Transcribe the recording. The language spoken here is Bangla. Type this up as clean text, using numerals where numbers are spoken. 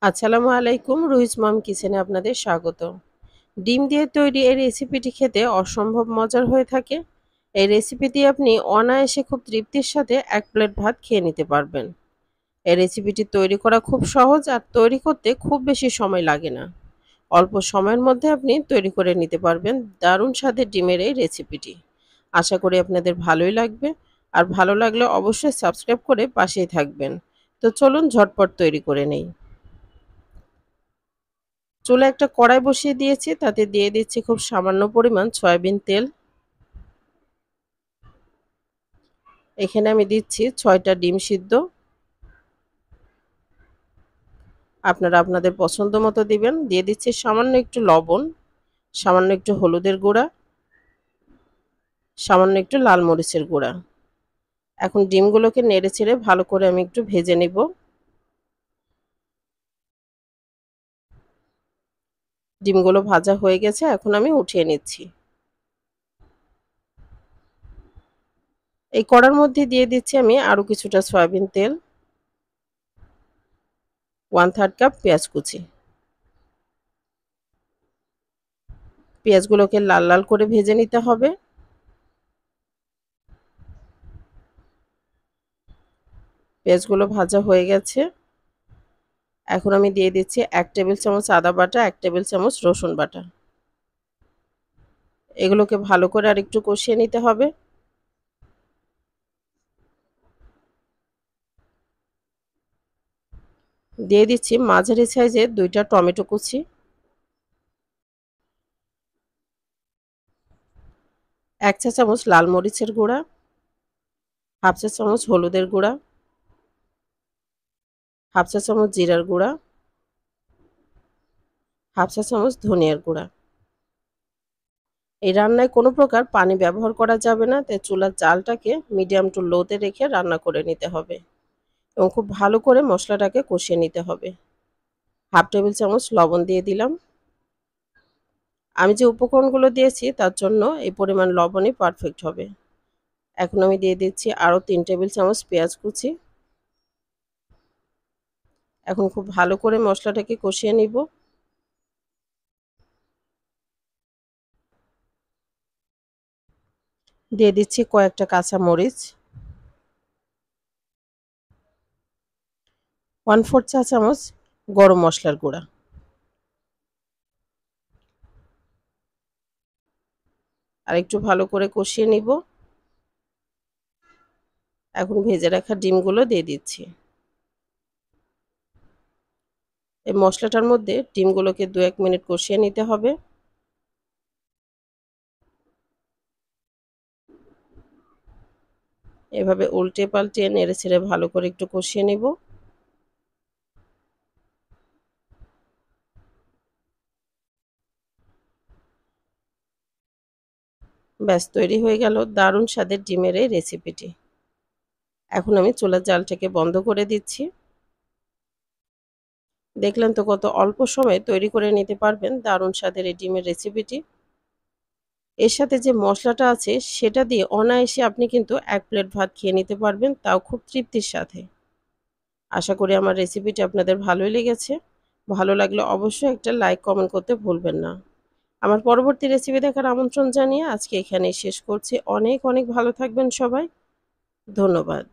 আসসালামু আলাইকুম, রুহিস মম কিচেনে আপনাদের স্বাগত। ডিম দিয়ে তৈরি এই রেসিপিটি খেতে অসম্ভব মজার হয়ে থাকে। এই রেসিপি দিয়ে আপনি অনায়াসে খুব তৃপ্তির সাথে ১ প্লেট ভাত খেয়ে নিতে পারবেন। এই রেসিপিটি তৈরি করা খুব সহজ আর তৈরি করতে খুব বেশি সময় লাগে না। অল্প সময়ের মধ্যে আপনি তৈরি করে নিতে পারবেন দারুণ স্বাদের ডিমের এই রেসিপিটি। আশা করি আপনাদের ভালোই লাগবে। আর ভালো লাগলে অবশ্যই সাবস্ক্রাইব করে পাশেই থাকবেন। তো চলুন ঝটপট তৈরি করে নেই। চুলায় একটা কড়াই বসিয়ে দিয়েছি, তাতে দিয়ে দিচ্ছি খুব সামান্য পরিমাণ সয়াবিন তেল। এখানে আমি দিচ্ছি ৬টা ডিম সিদ্ধ। আপনারা আপনাদের পছন্দ মতো দিবেন। দিয়ে দিচ্ছি সামান্য একটু লবণ, সামান্য একটু হলুদের গুঁড়া, সামান্য একটু লাল মরিচের গুঁড়া। এখন ডিমগুলোকে নেড়েচেড়ে ভালো করে আমি একটু ভেজে নিব। ডিমগুলো ভাজা হয়ে গেছে, এখন আমি উঠিয়ে নিচ্ছি। এই কড়ার মধ্যে দিয়ে দিচ্ছি আমি আরও কিছুটা সয়াবিন তেল, 1/3 কাপ পেঁয়াজ কুচি। পেঁয়াজগুলোকে লাল লাল করে ভেজে নিতে হবে। পেঁয়াজগুলো ভাজা হয়ে গেছে। এখন আমি দিয়ে দিচ্ছি ১ টেবিল চামচ আদা বাটা, ১ টেবিল চামচ রসুন বাটা। এগুলোকে ভালো করে আরেকটু কষিয়ে নিতে হবে। দিয়ে দিচ্ছি মাঝারি সাইজের ২টা টমেটো কুচি, ১ চা চামচ লাল মরিচের গুঁড়া, ১/২ চা চামচ হলুদের গুঁড়া, ১/২ চা চামচ জিরার গুঁড়া, ১/২ চা চামচ ধনিয়ার গুঁড়া। এই রান্নায় কোনো প্রকার পানি ব্যবহার করা যাবে না, তাই চুলার জালটাকে মিডিয়াম টু লোতে রেখে রান্না করে নিতে হবে এবং খুব ভালো করে মশলাটাকে কষিয়ে নিতে হবে। ১/২ টেবিল চামচ লবণ দিয়ে দিলাম। আমি যে উপকরণগুলো দিয়েছি তার জন্য এই পরিমাণ লবণই পারফেক্ট হবে। এখন আমি দিয়ে দিচ্ছি আরও ৩ টেবিল চামচ পেঁয়াজ কুচি। এখন খুব ভালো করে মশলাটাকে কষিয়ে নিব। দিয়ে দিচ্ছি কয়েকটা কাঁচা মরিচ, 1/4 চা চামচ গরম মশলার গুঁড়া। আর একটু ভালো করে কষিয়ে নিব। এখন ভেজে রাখা ডিমগুলো দিয়ে দিচ্ছি। এই মশলাটার মধ্যে ডিমগুলোকে ২-১ মিনিট কষিয়ে নিতে হবে। এভাবে উল্টে পাল্টে নেড়ে ছেড়ে ভালো করে একটু কষিয়ে নিব। ব্যাস তৈরি হয়ে গেল দারুণ স্বাদের ডিমের এই রেসিপিটি। এখন আমি চুলার জালটাকে বন্ধ করে দিচ্ছি। দেখলেন তো কত অল্প সময়ে তৈরি করে নিতে পারবেন দারুণ স্বাদের এই ডিমের রেসিপিটি। এর সাথে যে মশলাটা আছে সেটা দিয়ে অনায়াসে আপনি কিন্তু ১ প্লেট ভাত খেয়ে নিতে পারবেন, তাও খুব তৃপ্তির সাথে। আশা করি আমার রেসিপিটি আপনাদের ভালোই লেগেছে। ভালো লাগলে অবশ্যই একটা লাইক কমেন্ট করতে ভুলবেন না। আমার পরবর্তী রেসিপি দেখার আমন্ত্রণ জানিয়ে আজকে এখানেই শেষ করছি। অনেক ভালো থাকবেন সবাই। ধন্যবাদ।